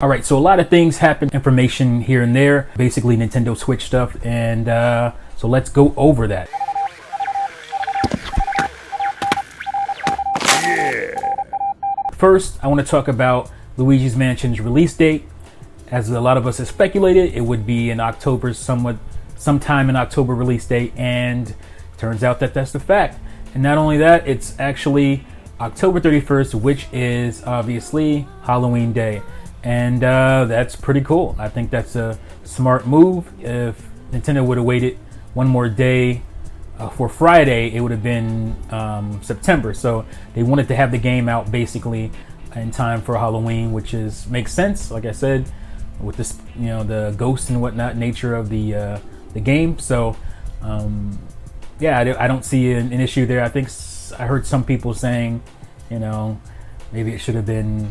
All right, so a lot of things happen, information here and there, basically Nintendo Switch stuff, and so let's go over that. First, I want to talk about Luigi's Mansion's release date. As a lot of us have speculated, it would be in October, sometime in October release date, and turns out that that's the fact. And not only that, it's actually October 31st, which is obviously Halloween Day. And that's pretty cool. I think that's a smart move. If Nintendo would have waited one more day for Friday, it would have been September. So they wanted to have the game out basically in time for Halloween, which makes sense. Like I said, with this, the ghosts and whatnot nature of the game. So yeah, I don't see an issue there. I think I heard some people saying, maybe it should have been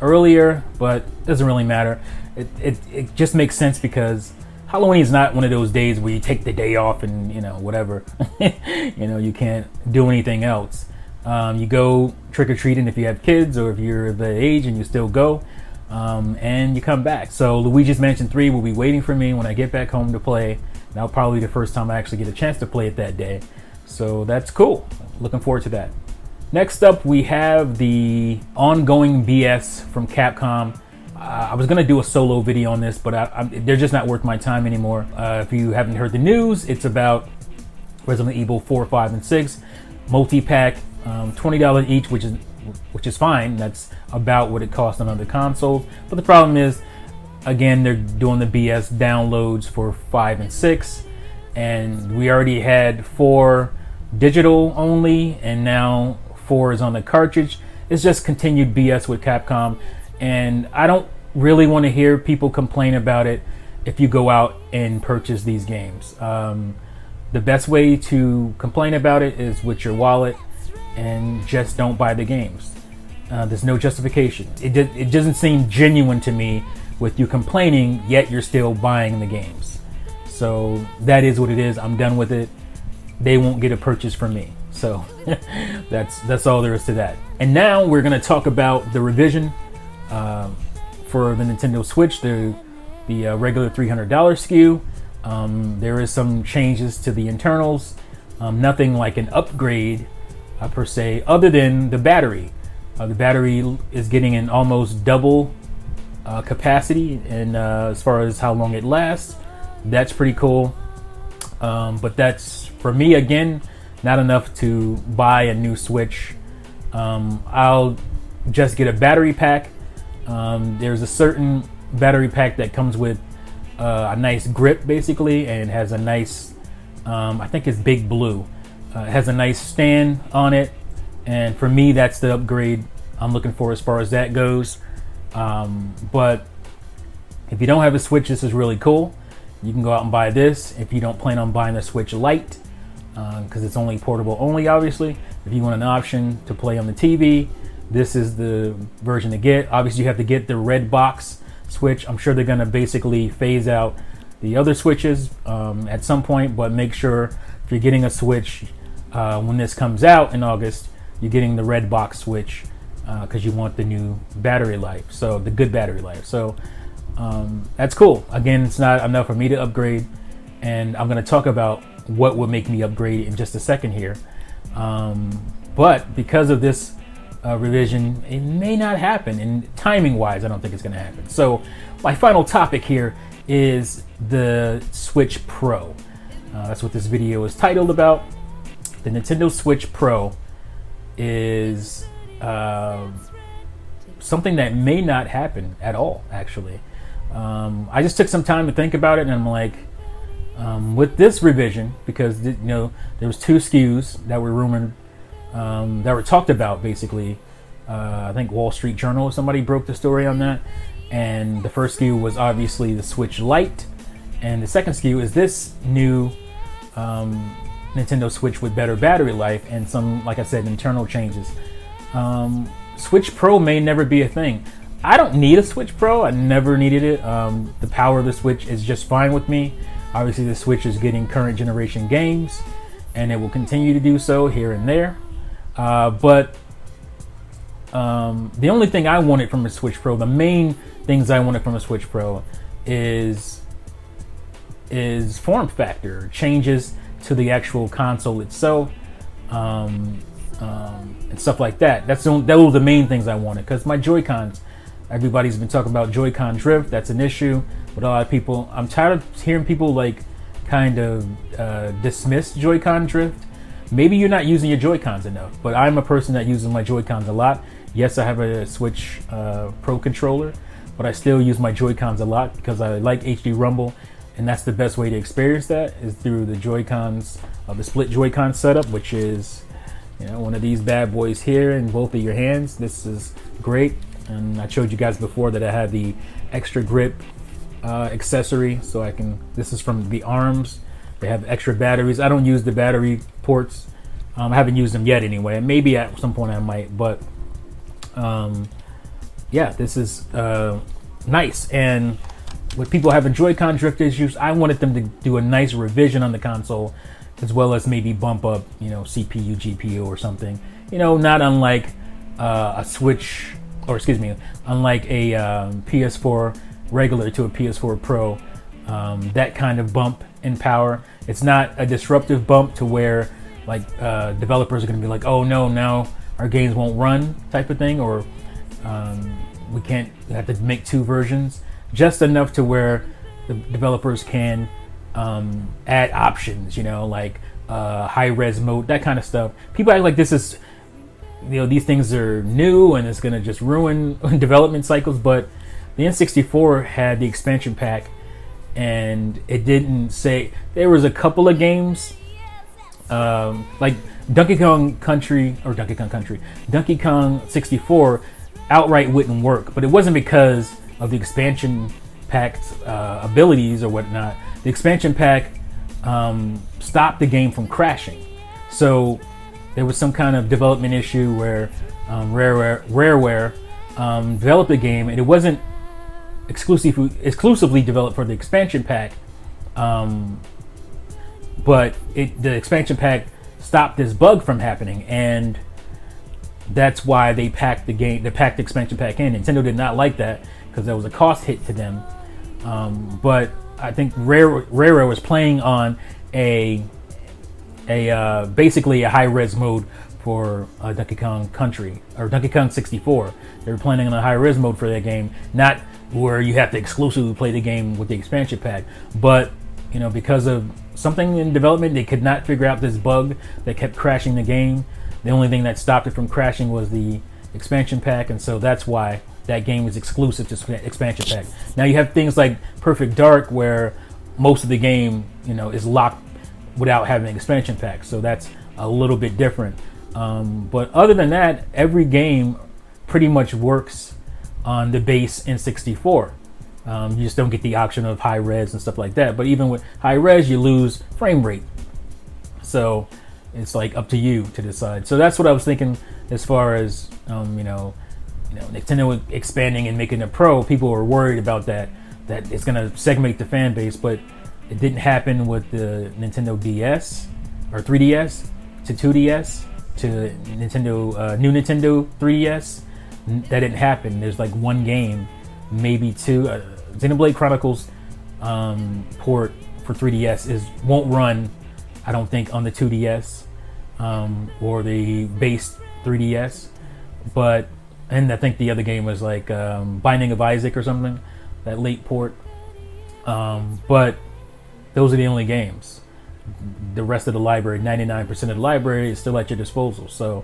earlier, but it doesn't really matter. It just makes sense because Halloween is not one of those days where you take the day off and whatever. You can't do anything else. You go trick-or-treating if you have kids, or if you're the age and you still go, and you come back. So Luigi's Mansion 3 will be waiting for me when I get back home to play. That'll probably be the first time I actually get a chance to play it that day. So that's cool. Looking forward to that. Next up, we have the ongoing BS from Capcom. I was going to do a solo video on this, but they're just not worth my time anymore. If you haven't heard the news, it's about Resident Evil 4, 5, and 6 multi-pack, $20 each, which is fine. That's about what it costs on other consoles. But the problem is, again, they're doing the BS downloads for 5 and 6, and we already had 4 digital only, and now 4 is on the cartridge. It's just continued BS with Capcom, and I don't really want to hear people complain about it if you go out and purchase these games. The best way to complain about it is with your wallet, and just don't buy the games. There's no justification. It doesn't seem genuine to me with you complaining, yet you're still buying the games. So that is what it is. I'm done with it. They won't get a purchase from me. So that's all there is to that. And now we're going to talk about the revision for the Nintendo Switch, the regular $300 SKU. There is some changes to the internals. Nothing like an upgrade per se, other than the battery. The battery is getting an almost double capacity, and as far as how long it lasts, that's pretty cool. But that's, for me, again, not enough to buy a new Switch. I'll just get a battery pack. There's a certain battery pack that comes with a nice grip, basically, and has a nice, I think it's Big Blue. It has a nice stand on it, and for me, that's the upgrade I'm looking for as far as that goes. But if you don't have a Switch, this is really cool. You can go out and buy this if you don't plan on buying the Switch Lite, because it's only portable only, obviously. If you want an option to play on the TV, this is the version to get. Obviously, you have to get the red box Switch. I'm sure they're going to basically phase out the other Switches at some point, but make sure if you're getting a Switch when this comes out in August, you're getting the red box Switch because you want the new battery life, so the good battery life. So that's cool. Again, it's not enough for me to upgrade, and I'm going to talk about what would make me upgrade in just a second here. But because of this revision, it may not happen, and timing wise, I don't think it's going to happen. So my final topic here is the Switch Pro. That's what this video is titled about. The Nintendo Switch Pro is something that may not happen at all, actually. I just took some time to think about it, and I'm like, with this revision, because there was 2 SKUs that were rumored, that were talked about, basically. I think Wall Street Journal or somebody broke the story on that, and the first SKU was obviously the Switch Lite, and the second SKU is this new Nintendo Switch with better battery life and some, like I said, internal changes. Switch Pro may never be a thing. I don't need a Switch Pro. I never needed it. The power of the Switch is just fine with me. Obviously, the Switch is getting current generation games, and it will continue to do so here and there. But The only thing I wanted from a Switch Pro, the main things I wanted from a Switch Pro, is form factor changes to the actual console itself, and stuff like that. Those were the main things I wanted, because my Joy-Cons, everybody's been talking about Joy-Con drift. That's an issue with a lot of people. I'm tired of hearing people like kind of dismiss Joy-Con drift. Maybe you're not using your Joy-Cons enough, but I'm a person that uses my Joy-Cons a lot. Yes, I have a Switch Pro controller, but I still use my Joy-Cons a lot because I like HD Rumble, and that's the best way to experience that is through the Joy-Cons, the split Joy-Con setup, which is, you know, one of these bad boys here in both of your hands. This is great, and I showed you guys before that I have the extra grip accessory, so I can. This is from the arms. They have extra batteries. I don't use the battery ports. I haven't used them yet anyway. Maybe at some point I might, but yeah, this is nice. And with people having Joy-Con drift issues, I wanted them to do a nice revision on the console, as well as maybe bump up, you know, CPU, GPU or something. You know, not unlike a Switch, or excuse me, unlike a PS4 regular to a PS4 Pro. That kind of bump in power. It's not a disruptive bump to where like developers are going to be like, oh no, now our games won't run type of thing, or we have to make two versions. Just enough to where the developers can add options, you know, like high res mode, that kind of stuff. People act like this is, you know, these things are new and it's going to just ruin development cycles, but the N64 had the expansion pack, and it didn't say. There was a couple of games like Donkey Kong 64 outright wouldn't work, but it wasn't because of the expansion pack's abilities or whatnot. The expansion pack stopped the game from crashing, so there was some kind of development issue where Rareware developed the game, and it wasn't exclusively developed for the expansion pack, but the expansion pack stopped this bug from happening, and that's why they packed the expansion pack in. Nintendo did not like that because that was a cost hit to them, but I think Rareware was playing on a basically a high res mode for Donkey Kong Country or Donkey Kong 64. They were planning on a high res mode for that game, not where you have to exclusively play the game with the expansion pack. But you know, because of something in development, they could not figure out this bug that kept crashing the game. The only thing that stopped it from crashing was the expansion pack, and so that's why that game was exclusive to expansion pack. Now you have things like Perfect Dark, where most of the game, you know, is locked without having an expansion pack, so that's a little bit different. But other than that, every game pretty much works on the base N64. You just don't get the option of high res and stuff like that. But even with high res, you lose frame rate. So it's like up to you to decide. So that's what I was thinking as far as Nintendo expanding and making a Pro. People were worried about that it's going to segment the fan base, but it didn't happen with the Nintendo DS or 3DS to 2DS to Nintendo new Nintendo 3DS. That didn't happen. There's like one game, maybe two. Xenoblade Chronicles port for 3DS won't run, I don't think, on the 2DS or the base 3DS. And I think the other game was like Binding of Isaac or something, that late port. But those are the only games. The rest of the library, 99% of the library, is still at your disposal. So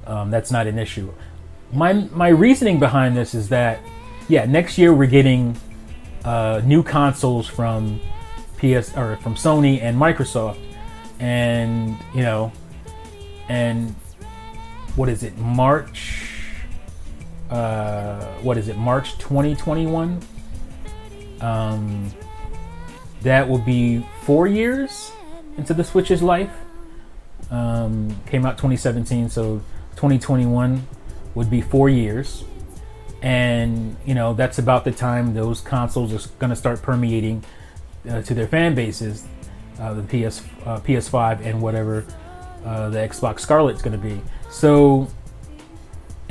that's not an issue. My reasoning behind this is that, yeah, next year we're getting new consoles from from Sony and Microsoft, and and what is it, March 2021? That will be 4 years into the Switch's life. Came out 2017, so 2021 would be 4 years. And that's about the time those consoles are going to start permeating to their fan bases, the PS5 and whatever the Xbox Scarlet's going to be. So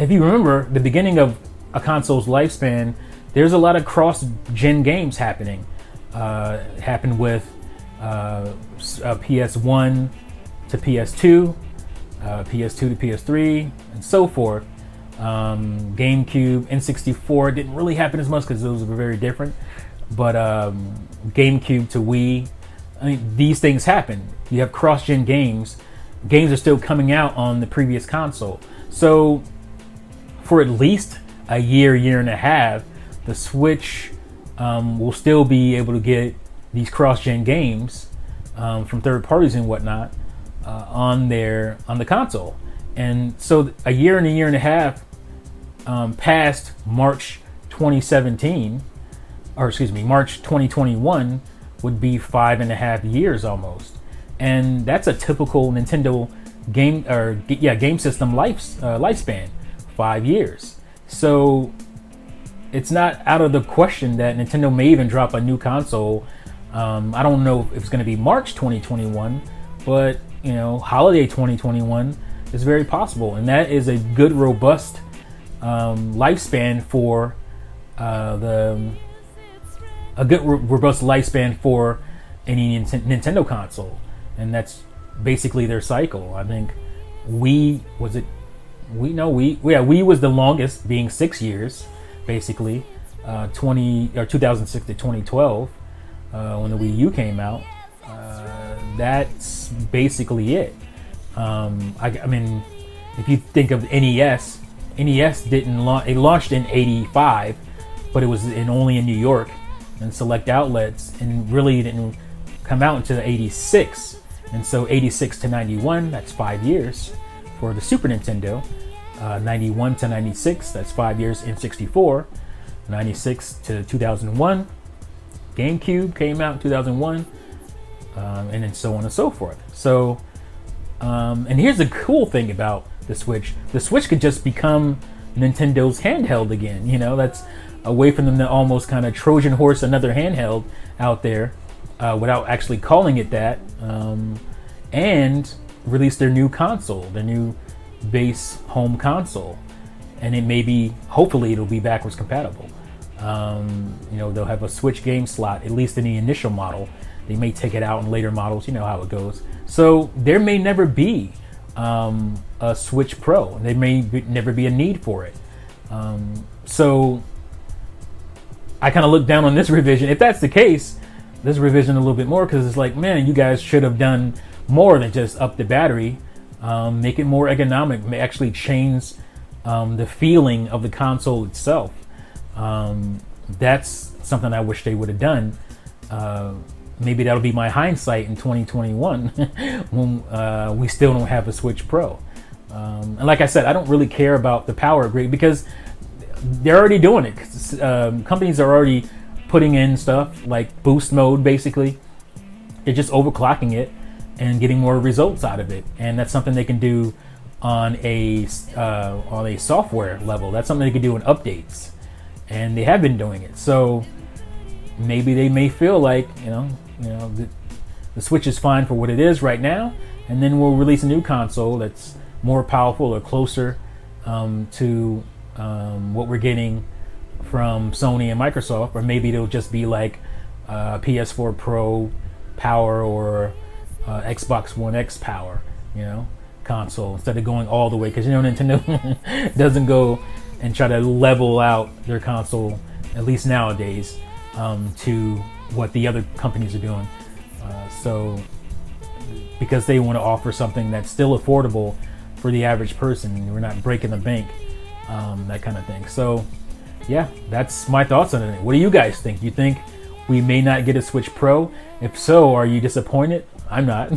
if you remember the beginning of a console's lifespan, there's a lot of cross-gen games happening. Happened with PS1 to PS2, PS2 to PS3, and so forth. GameCube, N64 didn't really happen as much because those were very different. But GameCube to Wii, I mean, these things happen. You have cross-gen games. Games are still coming out on the previous console. So for at least a year and a half, the Switch will still be able to get these cross-gen games from third parties and whatnot on the console. And so a year and a half past March 2017, or excuse me, March 2021 would be 5.5 years almost. And that's a typical Nintendo game system lifespan, 5 years. So it's not out of the question that Nintendo may even drop a new console. I don't know if it's going to be March 2021, but holiday 2021 is very possible, and that is a good, robust lifespan for robust lifespan for any Nintendo console, and that's basically their cycle. I think Wii was the longest, being 6 years, basically, 2006 to 2012, when the Wii U came out. That's basically it. I mean, if you think of NES didn't launch. It launched in '85, but it was only in New York and select outlets, and really didn't come out until '86. And so '86 to '91, that's 5 years for the Super Nintendo. '91 to '96, that's 5 years. N64, '96 to 2001. GameCube came out in 2001, and then so on and so forth. So, and here's the cool thing about the Switch. The Switch could just become Nintendo's handheld again. That's a way for them to almost kind of Trojan horse another handheld out there without actually calling it that, and release their new console, their new base home console. And it may be, hopefully it'll be backwards compatible. They'll have a Switch game slot, at least in the initial model. They may take it out in later models, you know how it goes. So there may never be a Switch Pro. There may never be a need for it. So I kind of look down on this revision. If that's the case, this revision a little bit more, because it's like, man, you guys should have done more than just up the battery, make it more economic, actually change the feeling of the console itself. That's something I wish they would have done. Maybe that'll be my hindsight in 2021 when we still don't have a Switch Pro. And like I said, I don't really care about the power upgrade because they're already doing it. Companies are already putting in stuff like boost mode, basically. They're just overclocking it and getting more results out of it. And that's something they can do on a software level. That's something they can do in updates. And they have been doing it. So maybe they may feel like, the Switch is fine for what it is right now, and then we'll release a new console that's more powerful or closer to what we're getting from Sony and Microsoft, or maybe it'll just be like PS4 Pro power or Xbox One X power, console, instead of going all the way, because Nintendo doesn't go and try to level out their console, at least nowadays, to what the other companies are doing. So because they want to offer something that's still affordable for the average person, we're not breaking the bank, that kind of thing. So yeah, that's my thoughts on it. What do you guys think? You think we may not get a Switch Pro? If so, are you disappointed? I'm not.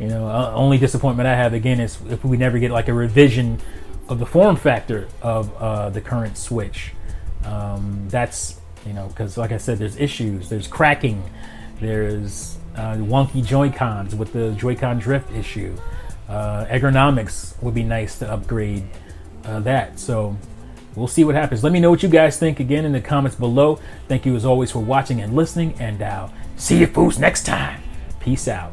Only disappointment I have again is if we never get like a revision of the form factor of the current Switch. That's because like I said, there's issues, there's cracking, there's wonky Joy-Cons with the Joy-Con drift issue. Ergonomics would be nice to upgrade that. So we'll see what happens. Let me know what you guys think again in the comments below. Thank you as always for watching and listening, and I'll see you fools next time. Peace out.